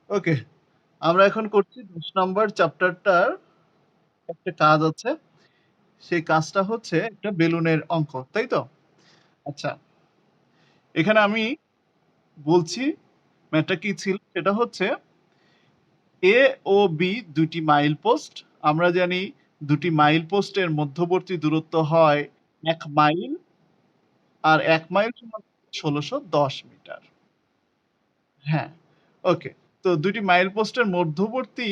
ওকে। আমরা এখন করছি ১০ নাম্বার চ্যাপ্টারটার একটা কাজ আছে। সেই কাজটা হচ্ছে একটা বেলুনের অঙ্ক, তাই তো? আচ্ছা, এখানে আমি বলছি ম্যাথটা কি ছিল? সেটা হচ্ছে এ ও বি ২ টি মাইল পোস্ট। আমরা জানি ২ টি মাইল পোস্টের মধ্যবর্তী দূরত্ব হয় ১ মাইল আর ১ মাইল সমান ১৬১০ মিটার। হ্যাঁ, ওকে। তো ২ টি মাইল পোস্টের মধ্যবর্তী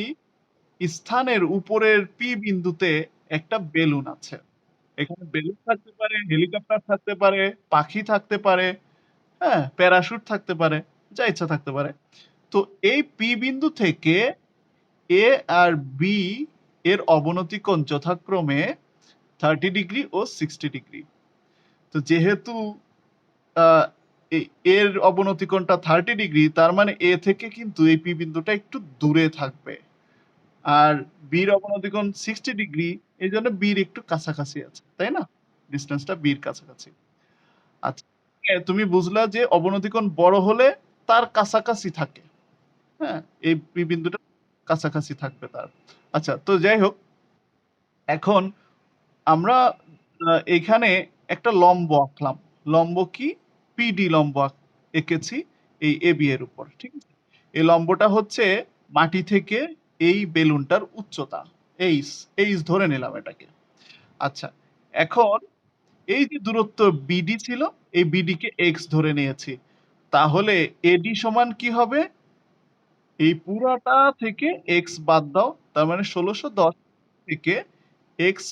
স্থানের উপরের পি বিন্দুতে একটা বেলুন আছে। এখানে বেলুন থাকতে পারে, হেলিকপ্টার থাকতে পারে, পাখি থাকতে পারে, হ্যাঁ? প্যারাশুট থাকতে পারে, যা ইচ্ছা থাকতে পারে। তো এই পি বিন্দু থেকে এ আর বি এর অবনতি কোণ যথাক্রমে 30 ডিগ্রি ও 60 ডিগ্রি। তো যেহেতু আ এ এর অবনতি কোণটা 30 ডিগ্রি তার মানে এ থেকে কিন্তু এই পি বিন্দুটা একটু দূরে থাকবে। আর বির অবনতি কোণ 60 ডিগ্রি এইজন্য বির একটু কাছাকাছি আছে। তাই না? ডিসট্যান্সটা বির কাছাকাছি। আচ্ছা, তুমি বুঝলা যে অবনতি কোণ বড় হলে তার কাছাকাছি থাকে। হ্যাঁ? এই পি বিন্দুটা কাছাকাছি থাকবে তার। আচ্ছা, তো যাই হোক এখন আমরা এইখানে একটা লম্ব আঁকলাম। লম্ব কি? পিডি লম্ব এঁকেছি এই এবি এর উপর। ঠিক আছে? এই লম্বটা হচ্ছে মাটি থেকে এই বেলুনটার উচ্চতা। এইচ, এইচ ধরে নিলাম এটাকে। আচ্ছা, এখন এই যে দূরত্ব বিডি ছিল, এই বিডি কে এক্স ধরে নিয়েছি। তাহলে এডি সমান কি হবে? এই পুরাটা থেকে এক্স বাদ দাও। তার মানে ১৬১০ থেকে এক্স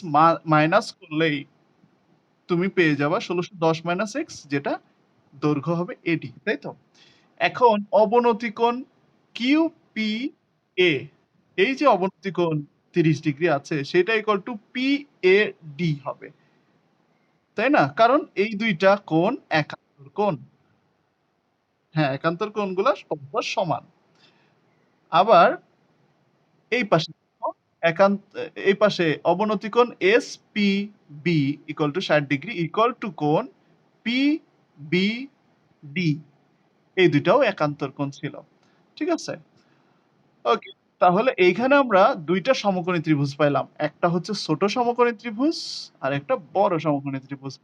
মাইনাস করলেই তুমি পেয়ে যাবা ১৬১০ মাইনাস এক্স যেটা দৈর্ঘ্য হবে এডি, তাই তো? এখন অবনতি কোণ কিউপিএ এই যে অবনতি কোণ ৩০ ডিগ্রি আছে সেটা ইকুয়াল টু পিএডি হবে। তাই না? কারণ এই ২ টা কোণ একান্তর কোণ। হ্যাঁ, একান্তর কোণগুলা পরস্পর সমান। আবার এই পাশে দেখো, এই পাশে অবনতি কোণ SPB equal two ৬০ degree equal to কোণ পিবিডি এই ২ টাও একান্তর কোণ ছিল। ঠিক আছে? ওকে। তাহলে এইখানে আমরা ২ টা সমকোণী ত্রিভুজ পাইলাম। একটা হচ্ছে ছোট সমকোণী ত্রিভুজ আর একটা বড় সমকোণী ত্রিভুজ।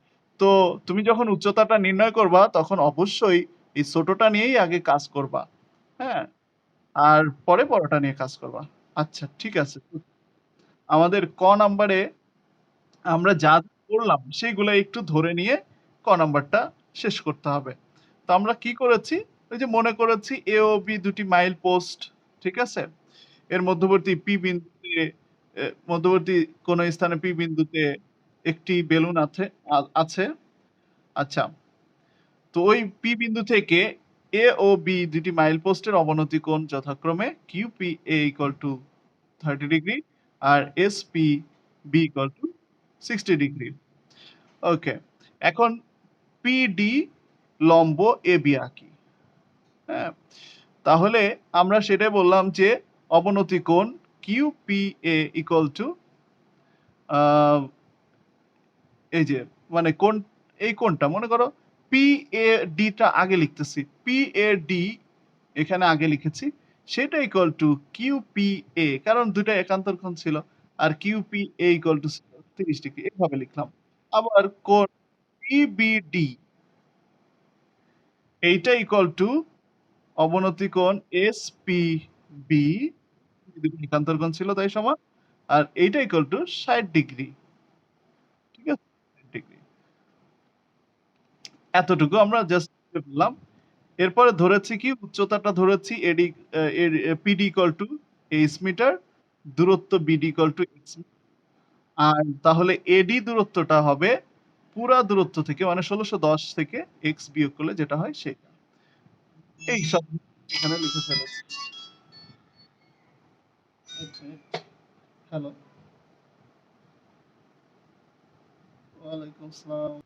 তো তুমি যখন উচ্চতাটা নির্ণয় করবা তখন অবশ্যই এই ছোটটা নিয়েই আগে কাজ করবা। হ্যাঁ? আর পরে বড়টা নিয়ে কাজ করবা। আচ্ছা ঠিক আছে। আমাদের ক নাম্বারে আমরা যা করলাম সেগুলা একটু ধরে নিয়ে ক নাম্বারটা শেষ করতে হবে। তো আমরা কি করেছি? ওই যে মনে করেছি এ ও বি ২ টি মাইল পোস্ট। ঠিক আছে? এর মধ্যবর্তী পি বিন্দুতে মধ্যবর্তী কোন স্থানে পি বিন্দুতে একটি বেলুন আছে। আচ্ছা। তো ওই পি বিন্দু থেকে এ ও বি ২ টি মাইল পোস্টের অবনতি কোণ যথাক্রমে কিউপিএ ইকুয়াল টু 30 ডিগ্রি আর এসপিবি ইকুয়াল টু 60 ডিগ্রি। ওকে। এখন পিডি লম্ব এবি আঁকি। হ্যাঁ? তাহলে আমরা সেটাই বললাম যে অবনতি কোণ কিউপিএ ইকুয়াল টু আ এই যে মানে কোণ এই কোণটা মনে করো পিএডি টা আগে লিখতেছি। পিএডি এখানে আগে লিখেছি। সেটা ইকুয়াল টু কিউপিএ কারণ ২ টা একান্তর কোণ ছিল। আর কিউপিএ ইকুয়াল টু ৩০ ডিগ্রি এভাবে লিখলাম। আবার কোণ পিবিডি এইটা ইকুয়াল টু অবনতি কোণ এসপিবি একান্তর কোণ ছিল তাই সমান। আর এইটা ইকুয়াল টু ৬০ ডিগ্রি। ঠিক আছে? ৬০ ডিগ্রি। এতটুকু আমরা জাস্ট পেলাম। এরপরে ধরেছি কি উচ্চতাটা ধরেছি এডি এর PD equal to H metre, দূরত্ব বিডি ইকুয়াল টু এক্স। আর তাহলে এডি দূরত্বটা হবে পুরা দূরত্ব থেকে মানে ১৬১০ থেকে এক্স বিয়োগ করলে যেটা হয় সেটা। এই সব এখানে লিখে ফেলেছি। এক মিনিট। হ্যালো। ওয়ালাইকুম আসসালাম।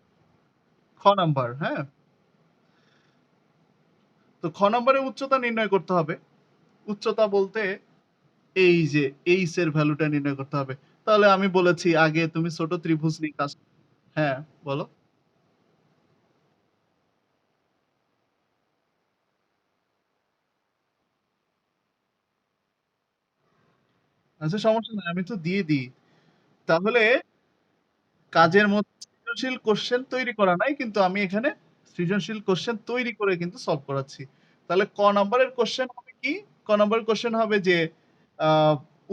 খ নাম্বার, হ্যাঁ? তো খ নাম্বারে উচ্চতা নির্ণয় করতে হবে। উচ্চতা বলতে এই যে এইচ এর ভ্যালুটা নির্ণয় করতে হবে। তাহলে আমি বলেছি আগে তুমি ছোট ত্রিভুজ নিয়ে কাজ হ্যাঁ, বলো। আচ্ছা সমস্যা নাই। আমি তো দিয়ে দিই। তাহলে কাজের মধ্যে সৃজনশীল কোশ্চেন তৈরি করা নাই। কিন্তু আমি এখানে সৃজনশীল কোশ্চেন তৈরি করে কিন্তু সলভ করাচ্ছি। তাহলে ক নাম্বারের কোশ্চেন হবে কি? ক নাম্বারের কোশ্চেন হবে যে আ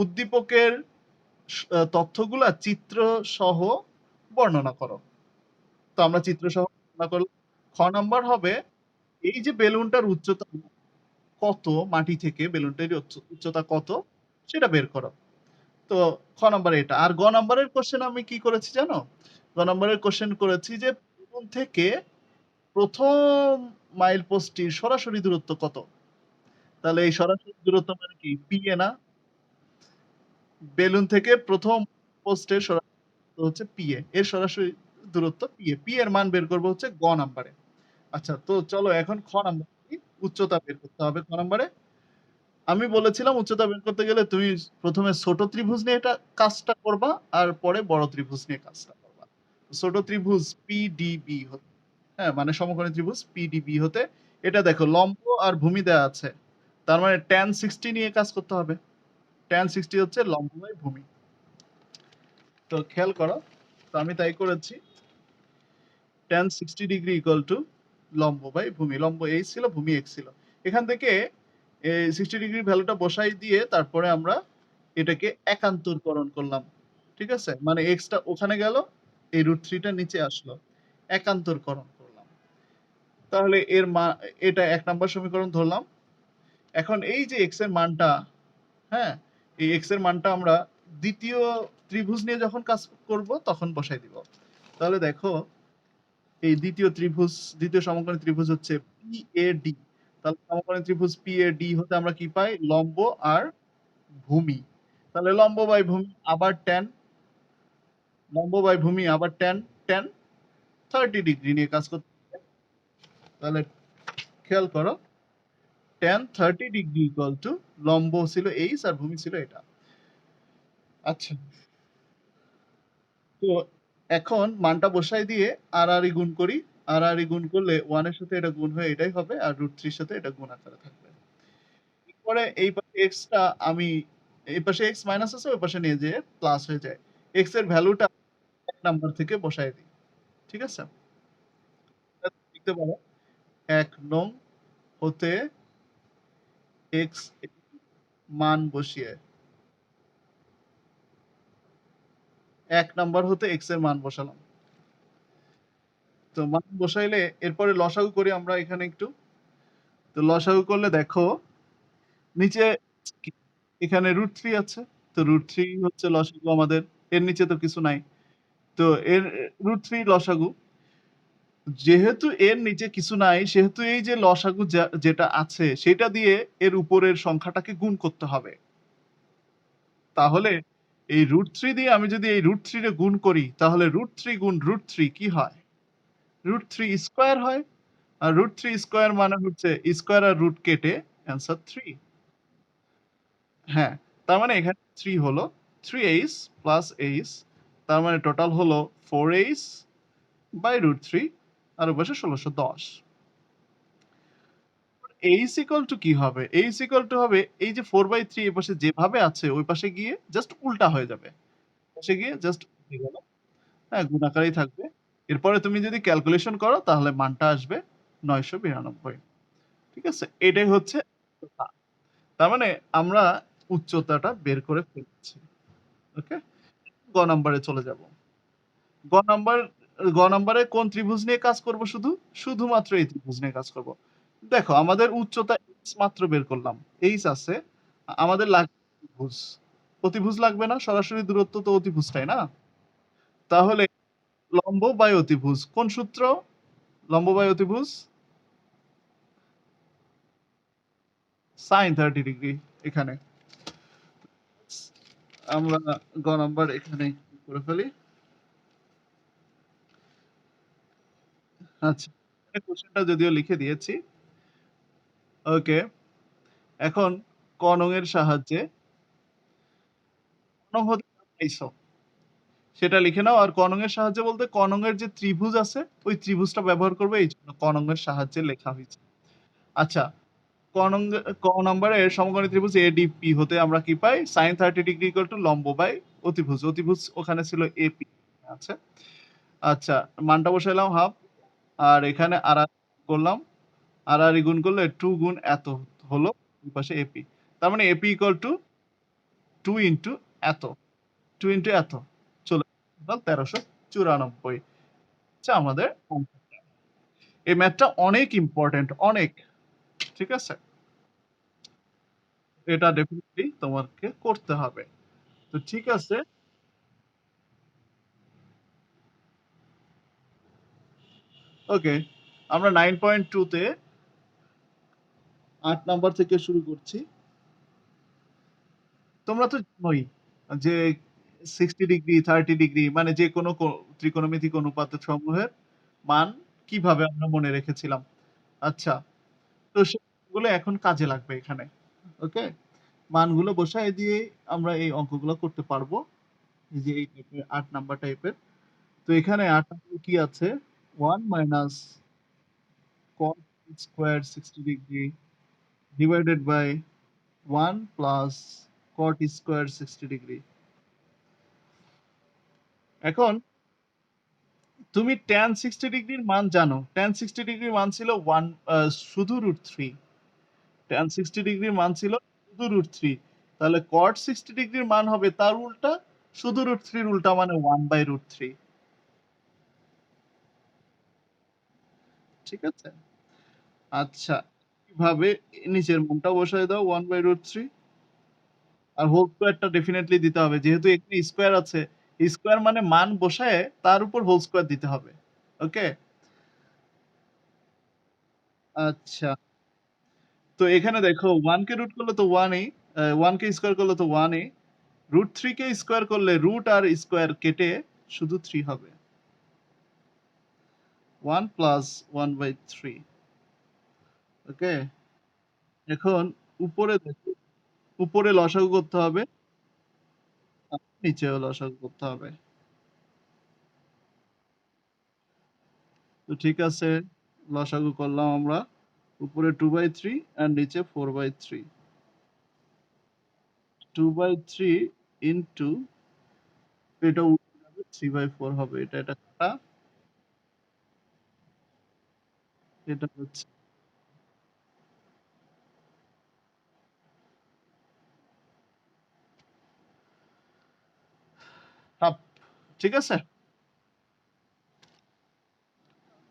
উদ্দীপকের তথ্যগুলা চিত্র সহ বর্ণনা করো। তো আমরা চিত্র সহ বর্ণনা করলাম। খ নাম্বার হবে এই যে বেলুনটার উচ্চতা কত মাটি থেকে বেলুনটার উচ্চতা কত সেটা বের করো। তো খ নাম্বার এটা। আর গ নাম্বারের কোশ্চেন আমি কি করেছি জানো? গ নাম্বারের কোশ্চেন করেছি যে বেলুন থেকে ১ম মাইল পোস্টটির সরাসরি দূরত্ব কত? তাহলে এই সরাসরি দূরত্ব মানে কি? PA না? বেলুন থেকে ১ম পোস্টের সরাসরি দূরত্ব হচ্ছে PA। এর সরাসরি দূরত্ব PA। P এর মান বের করব হচ্ছে গ নাম্বারে। আচ্ছা তো চলো এখন খ নাম্বার কি? উচ্চতা বের করতে হবে খ নাম্বারে। আমি বলেছিলাম উচ্চতা বের করতে গেলে তুমি ১ম এ ছোট ত্রিভুজ নিয়ে এটা কাজটা করবা আর পরে বড় ত্রিভুজ নিয়ে কাজটা করবা। ছোট ত্রিভুজ PDB হতে হ্যাঁ, মানে সমকোণী ত্রিভুজ PDB হতে এটা দেখো লম্ব আর ভূমি দেয়া আছে। তার মানে tan 60 নিয়ে কাজ করতে হবে। tan 60 হচ্ছে লম্ব বাই ভূমি। তো খেয়াল করো। তো আমি তাই করেছি। tan 60 ডিগ্রি ইকুয়াল টু লম্ব বাই ভূমি। লম্ব h ছিল, ভূমি x ছিল। এখান থেকে এই 60 ডিগ্রি ভ্যালুটা বসাই দিয়ে তারপরে আমরা এটাকে একান্তরকরণ করলাম। ঠিক আছে? মানে x টা ওখানে গেল, এই √3 টা নিচে আসলো। একান্তরকরণ করলাম। তাহলে এটা ১ নাম্বার সমীকরণ ধরলাম। এখন এই যে x এর মানটা, হ্যাঁ? এই x এর মানটা আমরা দ্বিতীয় ত্রিভুজ নিয়ে যখন কাজ করব তখন বসাই দিব। তাহলে দেখো এই দ্বিতীয় সমকোণী ত্রিভুজ হচ্ছে PAD। তাহলে সমকোণী ত্রিভুজ PAD হতে আমরা কি পাই? লম্ব আর ভূমি। তাহলে লম্ব বাই ভূমি আবার tan, লম্ব বাই ভূমি আবার tan 30 ডিগ্রি নিয়ে কাজ করতে হবে। তাহলে খেয়াল করো tan 30 ডিগ্রি ইকুয়াল টু লম্ব ছিল h আর ভূমি ছিল এটা। আচ্ছা তো এখন মানটা বসাই দিয়ে আর গুণ করি। আর গুণ করলে 1 এর সাথে এটা গুণ হয়ে এটাই হবে আর √3 এর সাথে এটা গুণ আকারে থাকবে। এরপরে এই পাশে x টা আমি এই পাশে x মাইনাস আছে ওই পাশে নিয়ে যেয়ে প্লাস হয়ে যায়। x এর ভ্যালুটা ১ নাম্বার থেকে বসায় দিই। ঠিক আছে? লিখতে পারো ১ নং হতে x এর মান বসিয়ে ১ নাম্বার হতে x এর মান বসালাম। তো মান বসাইলে এরপরে লসাগু করি আমরা এখানে একটু। তো লসাগু করলে দেখো নিচে এখানে √3 আছে। তো √3 হচ্ছে লসাগু আমাদের। এর নিচে তো কিছু নাই। তো এর √3 লসাগু। যেহেতু এর নিচে কিছু নাই সেহেতু এই যে লসাগু যেটা আছে সেটা দিয়ে এর উপরের সংখ্যাটাকে গুণ করতে হবে। তাহলে এই √3 দিয়ে আমি যদি এই √3 রে গুণ করি তাহলে √3 গুণ √3 কি হয়? √3 স্কয়ার হয়। আর √3 স্কয়ার মানে হচ্ছে স্কয়ার আর রুট কেটে অ্যান্সার 3। হ্যাঁ, তার মানে এখানে 3 হলো 3h প্লাস h, তার মানে টোটাল হলো 4h বাই √3 আর ওপাশে 1610। h ইকুয়াল টু কি হবে? h ইকুয়াল টু হবে এই যে 4/3 এই পাশে যেভাবে আছে ওই পাশে গিয়ে জাস্ট উল্টা হয়ে যাবে। পাশে গিয়ে জাস্ট উল্টে গেল। হ্যাঁ, গুণ আকারেই থাকবে। এরপরে তুমি যদি ক্যালকুলেশন করো তাহলে মানটা আসবে 992। ঠিক আছে? এটাই হচ্ছে উচ্চতা। তার মানে আমরা উচ্চতাটা বের করে ফেলেছি। ওকে? গ নাম্বারে চলে যাব। গ নাম্বার গ নাম্বারে কোন ত্রিভুজ নিয়ে কাজ করব শুধু? শুধুমাত্র এই ত্রিভুজ নিয়ে কাজ করব। দেখো আমাদের উচ্চতা h মাত্র বের করলাম। h আছে। আমাদের লাগবে অতিভুজ। অতিভুজ লাগবে না? সরাসরি দূরত্ব তো অতিভুজ, তাই না? তাহলে লম্ব বাই অতিভুজ। কোন সূত্র? লম্ব বাই অতিভুজ? sin 30 ডিগ্রি এখানে। আমরা গ নাম্বার এখানে করে ফেলি। আচ্ছা। কোশ্চেনটা যদিও লিখে দিয়েছি। ওকে। এখন ক নং এর সাহায্যে ক নং হতে যা পাইছো সেটা লিখে নাও। আর ক নং এর সাহায্যে বলতে ক নং এর যে ত্রিভুজ আছে ওই ত্রিভুজটা ব্যবহার করবে এইজন্য ক নং এর সাহায্যে লেখা হইছে। আচ্ছা ক নম্বরের সমকোণী ত্রিভুজ ADP হতে আমরা কি পাই? sin 30 ডিগ্রি ইকুয়াল টু লম্ব বাই অতিভুজ। অতিভুজ ওখানে ছিল AP আছে। আচ্ছা, মানটা বসাইলাম হাফ। আর এখানে করলাম। আর গুণ করলে 2 গুণ এত হলো দুই পাশে AP। তার মানে AP ইকুয়াল টু 2 ইনটু এত। 2 ইনটু এত। চলে 1394 হচ্ছে আমাদের অঙ্ক। এই ম্যাথটা অনেক ইম্পোর্টেন্ট, অনেক। ঠিক আছে? এটা ডেফিনিটলি তোমাকে করতে হবে। তো ঠিক আছে, ওকে। আমরা 9.2 তে ৮ নাম্বার থেকে শুরু করছি। তোমরা তো জানোই যে 60 ডিগ্রি, 30 ডিগ্রি মানে যেকোনো ত্রিকোণমিতিক অনুপাত সমূহের মান কিভাবে আমরা মনে রেখেছিলাম। আচ্ছা, তো সেগুলো এখন কাজে লাগবে এখানে। ওকে? মানগুলো বসায় দিয়ে আমরা এই অঙ্কগুলো করতে পারবো। এই যে এই টাইপের ৮ নাম্বার টাইপের। তো এখানে ৮ নাম্বার কি আছে? 1 minus cos square 60 degree divided by 1 plus cot square 60 degree. এখন তুমি tan 60 ডিগ্রির মান জানো। tan 60 ডিগ্রির মান ছিল 1 শুধু √3। tan 60 ডিগ্রির মান ছিল শুধু √3। তাহলে cot 60 ডিগ্রির মান হবে তার উল্টা, শুধু √3 এর উল্টা মানে 1/√3। ঠিক আছে? আচ্ছা, কিভাবে নিচের মানটা বসায় দাও 1/√3 আর হোল স্কয়ারটা ডেফিনিটলি দিতে হবে। যেহেতু এখানে স্কয়ার আছে, স্কয়ার মানে মান বসায় তার উপর হোল স্কয়ার দিতে হবে। ওকে? আচ্ছা। তো এখানে দেখো 1 কে রুট করলে তো 1 ই, 1 কে স্কয়ার করলে তো 1 ই। √3 কে স্কয়ার করলে রুট আর স্কয়ার কেটে শুধু 3 হবে। 1 প্লাস 1/3। ওকে? এখন উপরে দেখো, উপরে লসাগু করতে হবে, আর নিচেও লসাগু করতে হবে। তো ঠিক আছে, লসাগু করলাম আমরা। উপরে 2/3 আর নিচে 4/3। 2/3 ইনটু এটা উল্টে যাবে 3/4 হবে। এটা কাটা, এটা হচ্ছে হাফ। ঠিক আছে?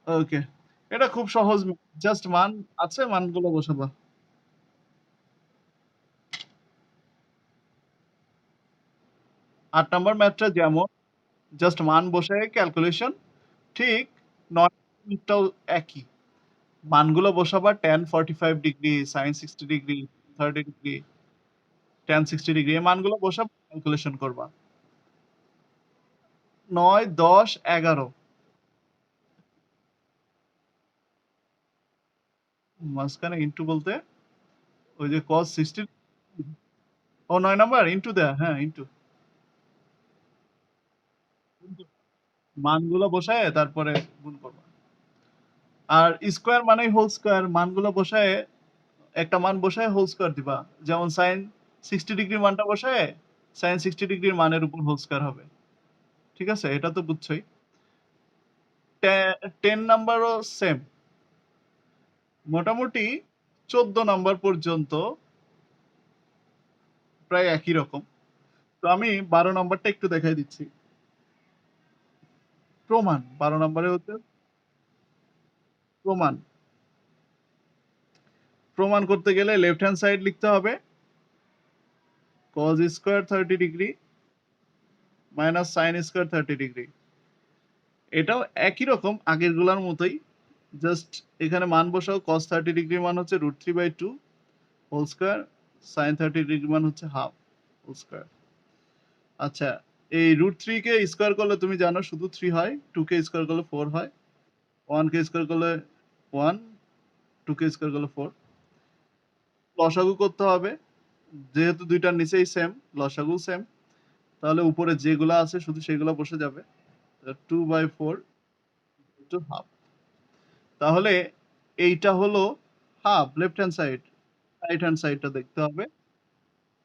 ওকে। এটা খুব সহজ। জাস্ট মান আছে, মানগুলো বসাবা। ৮ নাম্বার ম্যাথটা যেমন জাস্ট মান বসায় ক্যালকুলেশন, ঠিক ৯ টাও একই। মানগুলো বসাবা tan 45 degree, sin 60 degree, 30 degree, tan 60 degree. এই মানগুলো বসাবা, ক্যালকুলেশন করবা। ৯, ১০, ১১ মাঝখানে ইনটু বলতে ওই যে cos 60 ও ৯ নাম্বার ইনটু দেয়া, হ্যাঁ ইনটু। মানগুলো বসায় তারপরে গুণ করবা। আর স্কয়ার মানেই হোল স্কয়ার, মানগুলো বসায় একটা মান বসায় হোল স্কয়ার দিবা। যেমন sin 60 ডিগ্রির মানটা বসায় sin 60 ডিগ্রির মানের উপর হোল স্কয়ার হবে। ঠিক আছে? এটা তো বুঝছই। 10 নাম্বারও সেম। মোটামুটি 14 নাম্বার পর্যন্ত প্রায় একই রকম। তো আমি 12 নাম্বারটা একটু দেখাই দিচ্ছি। প্রমাণ। 12 নাম্বারে হচ্ছে প্রমাণ। প্রমাণ করতে গেলে লেফট হ্যান্ড সাইড লিখতে হবে cos square 30 degree minus sin square 30 degree. এটাও একই রকম আগেরগুলার মতোই। জাস্ট এখানে মান বসাও। cos 30 ডিগ্রির মান হচ্ছে √3/2 হোল স্কয়ার, sin 30 ডিগ্রির মান হচ্ছে হাফ হোল স্কয়ার। আচ্ছা, এই √3 কে স্কয়ার করলে তুমি জানো শুধু 3 হয়, 2 কে স্কয়ার করলে 4 হয়, 1 কে স্কয়ার করলে 1, 2 কে স্কয়ার করলে 4। লসাগু করতে হবে। যেহেতু ২ টার নিচেই সেম, লসাগু সেম। তাহলে উপরে যেগুলা আছে শুধু সেগুলা বসে যাবে। 2/4 টু হাফ। তাহলে এইটা হলো half left hand side. Right hand সাইডটা দেখতে হবে।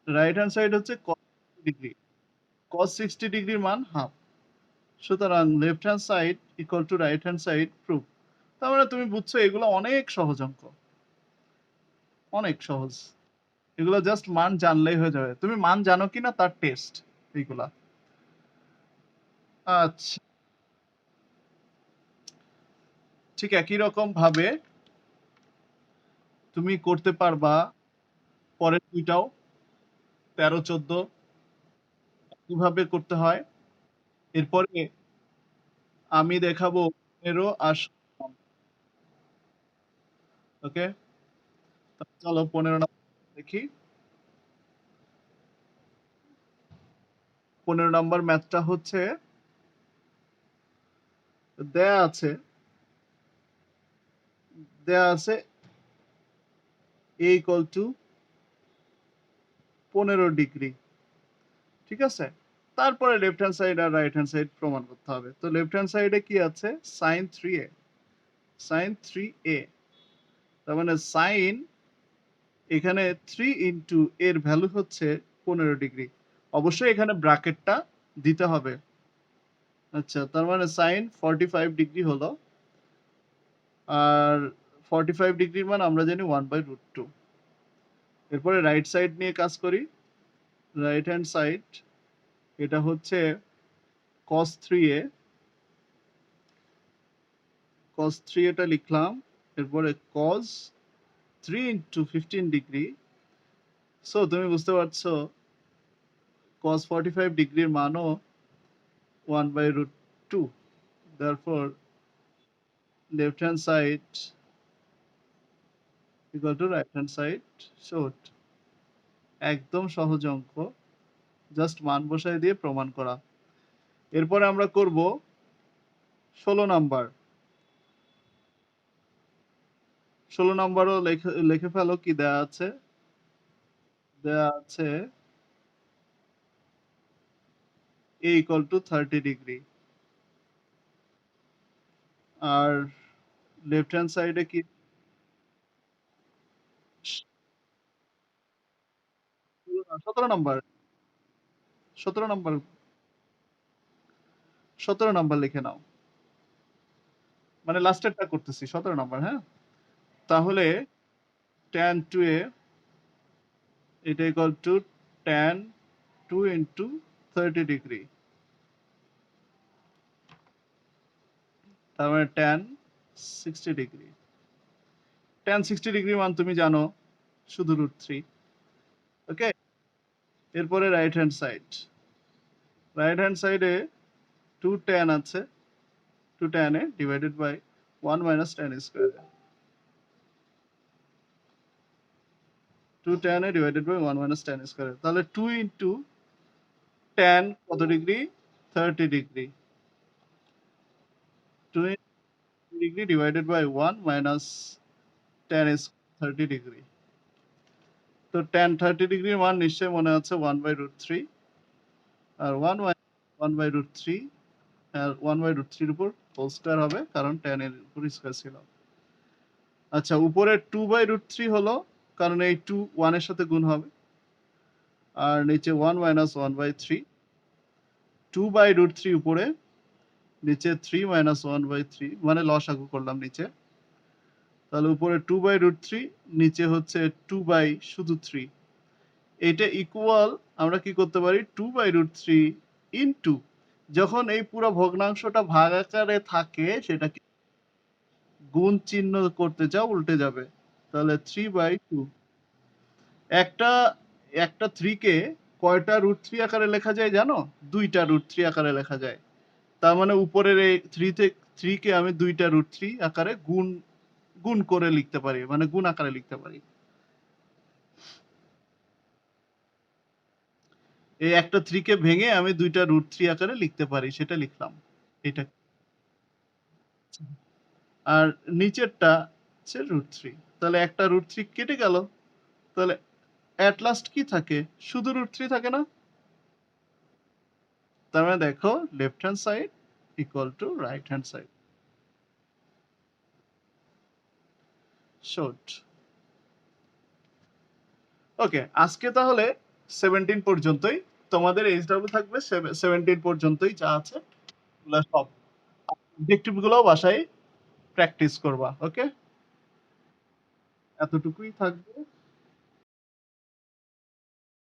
রাইট হ্যান্ড সাইড হচ্ছে cos 60 ডিগ্রি। cos 60 ডিগ্রির মান হাফ। সুতরাং left hand side equal to right hand side proof. তার মানে তুমি বুঝছো এগুলো অনেক সহজ অঙ্ক। অনেক সহজ। এগুলো জাস্ট মান জানলেই হয়ে যাবে। তুমি মান জানো কিনা তার টেস্ট এইগুলা। আচ্ছা, ঠিক একই রকম ভাবে তুমি করতে পারবা পরের দুইটাও 13, 14 কিভাবে করতে হয়। এরপরে আমি দেখাবো 15 আর 16। ওকে? চলো 15 নাম্বার দেখি। 15 নাম্বার ম্যাথটা হচ্ছে দেয়া আছে দেয়া আছে a equal to 15 ডিগ্রি। ঠিক আছে? তারপরে লেফট হ্যান্ড সাইড আর রাইট হ্যান্ড সাইড প্রমাণ করতে হবে। তো লেফট হ্যান্ড সাইডে কি আছে? sin 3a sin 3a তার মানে sin এখানে 3 ইনটু এর ভ্যালু হচ্ছে 15 ডিগ্রি। অবশ্যই এখানে ব্র্যাকেটটা দিতে হবে। আচ্ছা, তার মানে sin 45 ডিগ্রি হলো। আর 45 ডিগ্রির মান আমরা জানি 1/√2। এরপরে রাইট সাইড নিয়ে কাজ করি। রাইট হ্যান্ড সাইড এটা হচ্ছে cos 3a cos 3 এটা লিখলাম। এরপরে cos 3 ইনটু 15 ডিগ্রি। সো তুমি বুঝতে পারছো cos 45 ডিগ্রির মানও 1/√2। Therefore left hand side equal to right hand side short। একদম সহজ অঙ্ক, জাস্ট মান বসায় দিয়ে প্রমাণ করা। এরপরে আমরা করব 16 নাম্বার। 16 নাম্বারও লিখে ফেলো কি দেয়া আছে। দেয়া আছে a equal to 30 ডিগ্রি। আর লেফট হ্যান্ড সাইডে কি 17 নাম্বার 17 নাম্বার 17 নাম্বার লিখে নাও। মানে লাস্টেরটা করতেছি 17 নাম্বার, হ্যাঁ? তাহলে tan 2a এটা equal to tan 2 into 30 degree. তার মানে tan 60 ডিগ্রি। tan 60 ডিগ্রির মান তুমি জানো শুধু √3। ওকে? এরপরে right hand side. Right hand সাইডে 2 tan আছে। 2 tan a divided by 1 minus tan square. 2 tan a divided by 1 minus tan square. তাহলে 2 ইনটু tan কত degree? 30 degree. 2 degree divided by 1 minus tan is 30 degree. তো tan 30 ডিগ্রির মান নিশ্চয়ই মনে আছে 1/√3। আর 1/√3 আর 1/√3 এর উপর হোল স্কয়ার হবে কারণ tan এর উপর স্কয়ার ছিল। আচ্ছা, উপরে 2/√3 হলো কারণ এই 2 1 এর সাথে গুণ হবে। আর নিচে 1 মাইনাস 1/3। 2/√3 উপরে, নিচে 3 মাইনাস 1/3 মানে লসাগু করলাম নিচে। তাহলে উপরে 2/√3 নিচে হচ্ছে 2 বাই শুধু 3। এটা ইকুয়াল আমরা কি করতে পারি 2/√3 ইনটু যখন এই পুরো ভগ্নাংশটা ভাগ আকারে থাকে সেটাকে গুণ চিহ্ন করতে চাও উল্টে যাবে। তাহলে 3/2 একটা একটা 3 কে কয়টা √3 আকারে লেখা যায় জানো? 2টা √3 আকারে লেখা যায়। তার মানে উপরের এই 3 কে আমি 2টা √3 আকারে গুণ গুণ করে লিখতে পারি। মানে গুণ আকারে লিখতে পারি। এই একটা 3 কে ভেঙে আমি 2টা √3 আকারে লিখতে পারি। সেটা লিখলাম। এটা আর নিচেরটা হচ্ছে √3। তাহলে একটা √3 কেটে গেল। তাহলে এট লাস্ট কি থাকে? শুধু √3 থাকে না? তার মানে দেখো left hand side equal to right hand side. Short. Okay, আজকে তাহলে 17 পর্যন্তই। তোমাদের এইচডব্লিউ থাকবে 17 পর্যন্তই যা আছে ওগুলা সব। অবজেক্টিভ গুলোও বাসায় প্র্যাকটিস করবা। ওকে? এতটুকুই থাকবে।